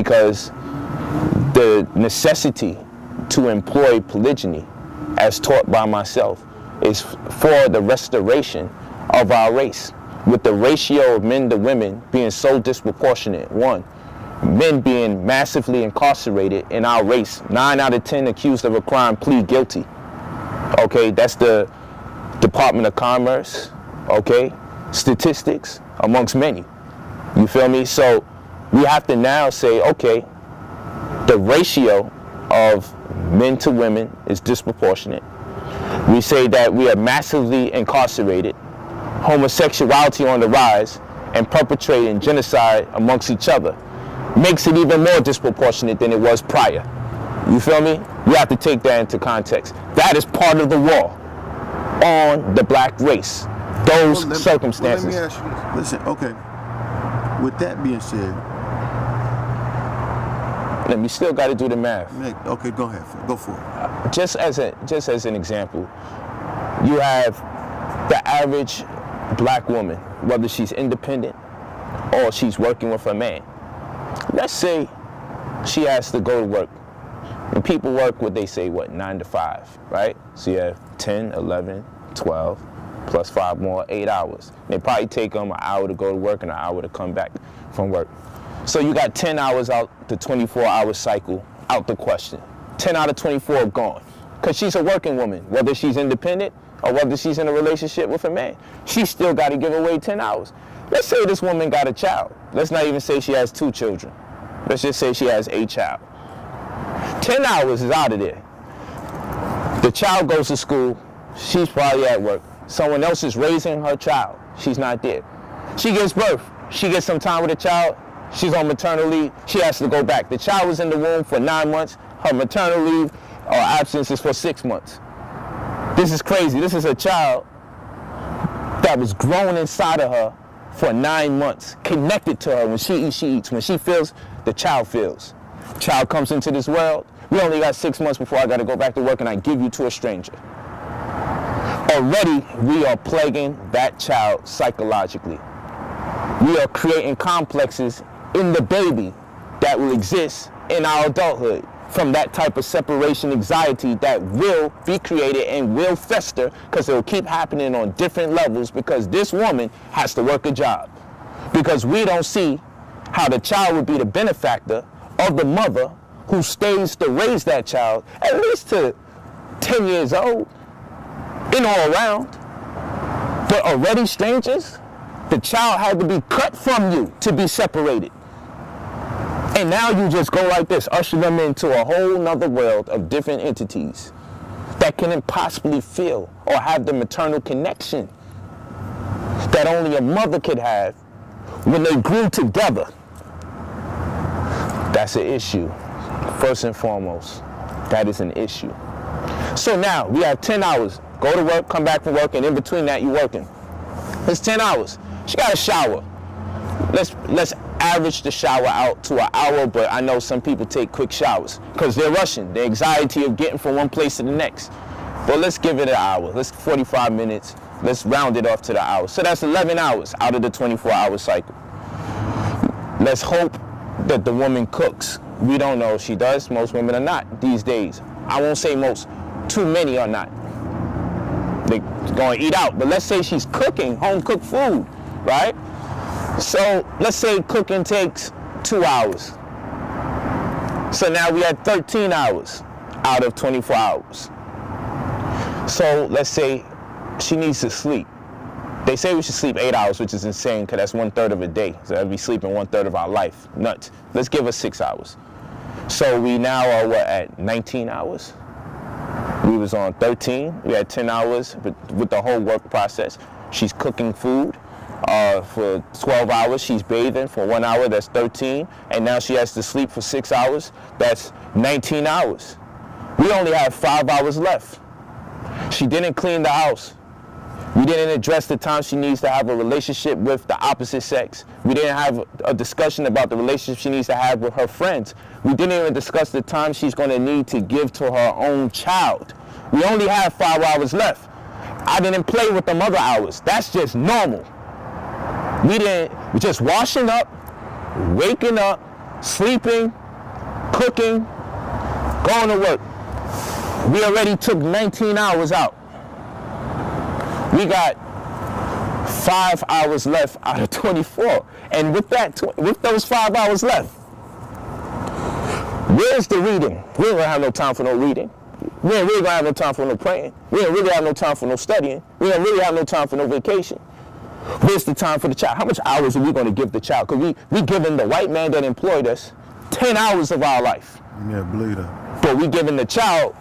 because the necessity to employ polygyny, as taught by myself, is for the restoration of our race. With the ratio of men to women being so disproportionate, one, men being massively incarcerated in our race, 9 out of 10 accused of a crime plead guilty. Okay, that's the Department of Commerce, okay, statistics amongst many. You feel me? So we have to now say, okay, the ratio of men to women is disproportionate. We say that we are massively incarcerated, homosexuality on the rise, and perpetrating genocide amongst each other makes it even more disproportionate than it was prior. You feel me? We have to take that into context. That is part of the war on the black race. Those circumstances. Well, let me ask you this. Listen, okay. With that being said, we still got to do the math. Okay, go ahead. Go for it. Just as an example, you have the average black woman, whether she's independent or she's working with a man. Let's say she has to go to work. And people work what they say, 9 to 5, right? So you have 10, 11, 12, plus 5 more, 8 hours. They probably take them an hour to go to work and an hour to come back from work. So you got 10 hours out the 24-hour cycle out the question. 10 out of 24 gone. Because she's a working woman, whether she's independent or whether she's in a relationship with a man. She still got to give away 10 hours. Let's say this woman got a child. Let's not even say she has 2 children. Let's just say she has a child. 10 hours is out of there. The child goes to school. She's probably at work. Someone else is raising her child. She's not there. She gives birth. She gets some time with the child. She's on maternal leave. She has to go back. The child was in the womb for 9 months. Her maternal leave or absence is for 6 months. This is crazy. This is a child that was grown inside of her for 9 months, connected to her. When she eats, she eats. When she feels, the child feels. Child comes into this world. We only got 6 months before I got to go back to work, and I give you to a stranger. Already, we are plaguing that child psychologically. We are creating complexes in the baby that will exist in our adulthood from that type of separation anxiety that will be created and will fester because it will keep happening on different levels because this woman has to work a job. Because we don't see how the child would be the benefactor of the mother who stays to raise that child at least to 10 years old and all around. But already strangers, the child had to be cut from you to be separated. And now you just go like this, usher them into a whole nother world of different entities that can impossibly feel or have the maternal connection that only a mother could have when they grew together. That's an issue. First and foremost, that is an issue. So now we have 10 hours. Go to work, come back from work, and in between that, you're working. It's 10 hours. She got a shower. Let's average the shower out to an hour, but I know some people take quick showers because they're rushing. The anxiety of getting from one place to the next. But let's give it an hour. Let's 45 minutes. Let's round it off to the hour. So that's 11 hours out of the 24-hour cycle. Let's hope that the woman cooks. We don't know if she does. Most women are not these days. I won't say most. Too many are not. They're going to eat out. But let's say she's cooking home-cooked food, right? So let's say cooking takes 2 hours. So now we had 13 hours out of 24 hours. So let's say she needs to sleep. They say we should sleep 8 hours, which is insane because that's 1/3 of a day. So that'd be sleeping 1/3 of our life. Nuts. Let's give her 6 hours. So we now are at 19 hours? We was on 13. We had 10 hours with the whole work process. She's cooking food. For 12 hours, she's bathing for 1 hour, that's 13, and now she has to sleep for 6 hours, that's 19 hours. We only have 5 hours left. She didn't clean the house. We didn't address the time she needs to have a relationship with the opposite sex. We didn't have a discussion about the relationship she needs to have with her friends. We didn't even discuss the time she's going to need to give to her own child. We only have 5 hours left. I didn't play with them other hours. That's just normal. We just washing up, waking up, sleeping, cooking, going to work. We already took 19 hours out. We got 5 hours left out of 24. And with those 5 hours left, where's the reading? We ain't gonna have no time for no reading. We ain't really gonna have no time for no praying. We ain't really have no time for no studying. We ain't really have no time for no vacation. Where's the time for the child? How much hours are we gonna give the child? Because we giving the white man that employed us 10 hours of our life. Yeah, believe that. But we giving the child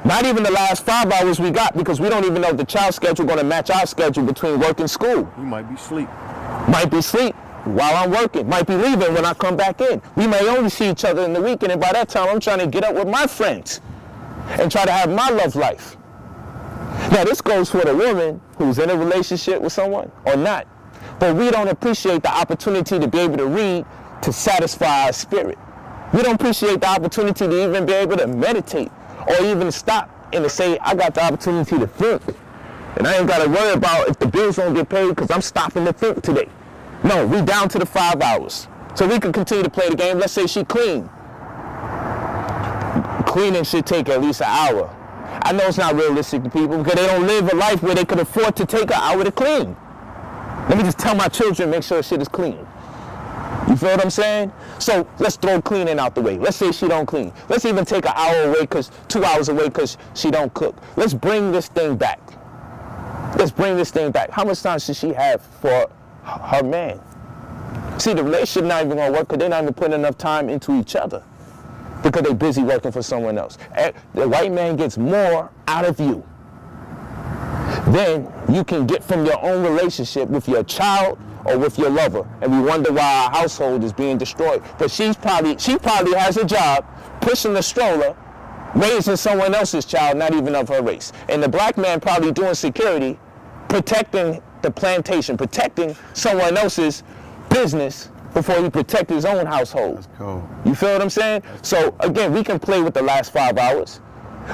not even the last 5 hours we got, because we don't even know if the child's schedule gonna match our schedule between work and school. You might be asleep. Might be asleep while I'm working. Might be leaving when I come back in. We may only see each other in the weekend, and by that time I'm trying to get up with my friends and try to have my love life. Now this goes for the woman who's in a relationship with someone or not. But we don't appreciate the opportunity to be able to read to satisfy our spirit. We don't appreciate the opportunity to even be able to meditate or even stop and to say, I got the opportunity to think. And I ain't got to worry about if the bills don't get paid because I'm stopping to think today. No, we down to the 5 hours. So we can continue to play the game. Let's say she clean. Cleaning should take at least an hour. I know it's not realistic to people because they don't live a life where they could afford to take an hour to clean. Let me just tell my children, make sure shit is clean. You feel what I'm saying? So let's throw cleaning out the way. Let's say she don't clean. Let's even take an hour away, 2 hours away because she don't cook. Let's bring this thing back. Let's bring this thing back. How much time should she have for her man? See, the relationship not even gonna work because they're not even putting enough time into each other because they're busy working for someone else. The white man gets more out of you than you can get from your own relationship with your child or with your lover, and we wonder why our household is being destroyed. But she probably has a job pushing the stroller, raising someone else's child, not even of her race. And the black man probably doing security, protecting the plantation, protecting someone else's business before he protect his own household. That's cool. You feel what I'm saying? So again, we can play with the last 5 hours,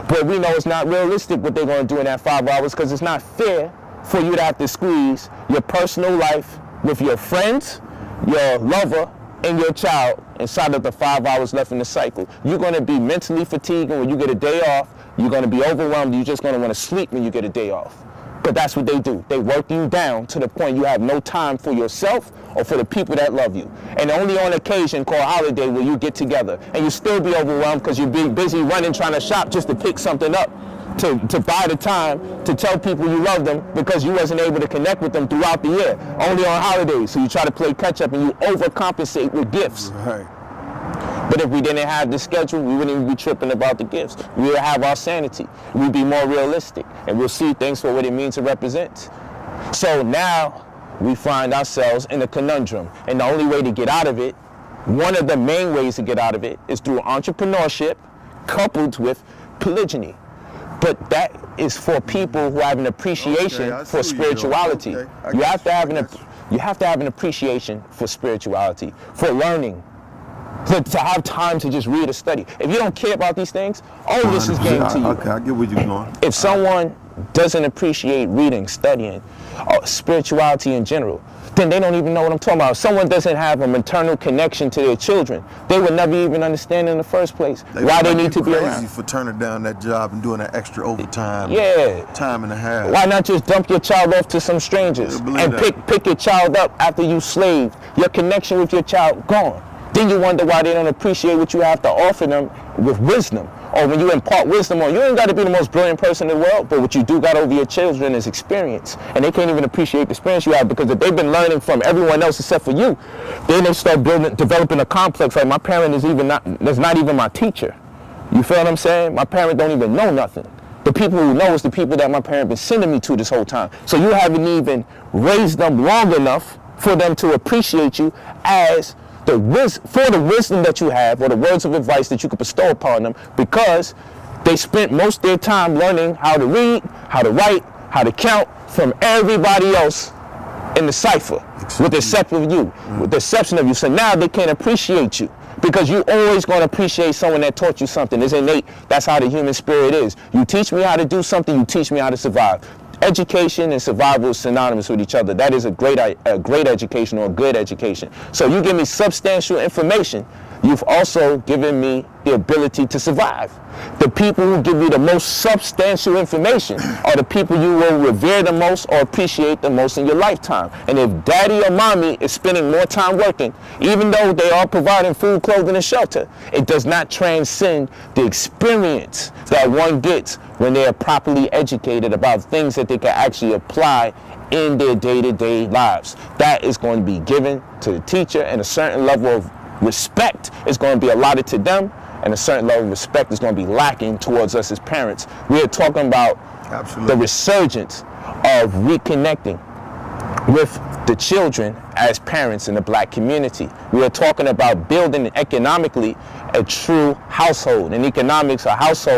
but we know it's not realistic what they're going to do in that 5 hours because it's not fair for you to have to squeeze your personal life with your friends, your lover, and your child inside of the 5 hours left in the cycle. You're going to be mentally fatigued, and when you get a day off, you're going to be overwhelmed. You're just going to want to sleep when you get a day off. But that's what they do. They work you down to the point you have no time for yourself or for the people that love you. And only on occasion called holiday will you get together. And you still be overwhelmed because you're busy running trying to shop just to pick something up to buy the time to tell people you love them because you wasn't able to connect with them throughout the year. Only on holidays. So you try to play catch up and you overcompensate with gifts. Right. But if we didn't have the schedule, we wouldn't even be tripping about the gifts. We would have our sanity. We'd be more realistic. And we'll see things for what it means to represent. So now we find ourselves in a conundrum. And the only way to get out of it, one of the main ways to get out of it, is through entrepreneurship coupled with polygyny. But that is for people who have an appreciation for spirituality. You have to have an appreciation for spirituality, for learning. To have time to just read or study. If you don't care about these things, all of this is game to you. Okay, I get where you're going. If someone doesn't appreciate reading, studying, or spirituality in general, then they don't even know what I'm talking about. If someone doesn't have a maternal connection to their children, they would never even understand in the first place why they need to be around. Crazy for turning down that job and doing that extra overtime. Yeah. Time and a half. Why not just dump your child off to some strangers and pick your child up after you slaved? Your connection with your child gone. Then you wonder why they don't appreciate what you have to offer them with wisdom. Or when you impart wisdom on, you ain't got to be the most brilliant person in the world, but what you do got over your children is experience. And they can't even appreciate the experience you have because if they've been learning from everyone else except for you, then they start developing a complex. Like my parent is not even my teacher. You feel what I'm saying? My parent don't even know nothing. The people who know is the people that my parent been sending me to this whole time. So you haven't even raised them long enough for them to appreciate you as for the wisdom that you have or the words of advice that you could bestow upon them because they spent most of their time learning how to read, how to write, how to count from everybody else in the cipher with the exception of you, with the exception of you. So now they can't appreciate you because you always going to appreciate someone that taught you something. It's innate. That's how the human spirit is. You teach me how to do something, you teach me how to survive. Education and survival is synonymous with each other. That is a great education or a good education. So you give me substantial information, you've also given me the ability to survive. The people who give you the most substantial information are the people you will revere the most or appreciate the most in your lifetime. And if daddy or mommy is spending more time working, even though they are providing food, clothing, and shelter, it does not transcend the experience that one gets when they are properly educated about things that they can actually apply in their day-to-day lives. That is going to be given to the teacher, and a certain level of respect is going to be allotted to them, and a certain level of respect is going to be lacking towards us as parents. We are talking about the resurgence of reconnecting with the children as parents in the black community. We are talking about building economically a true household, and economics, a household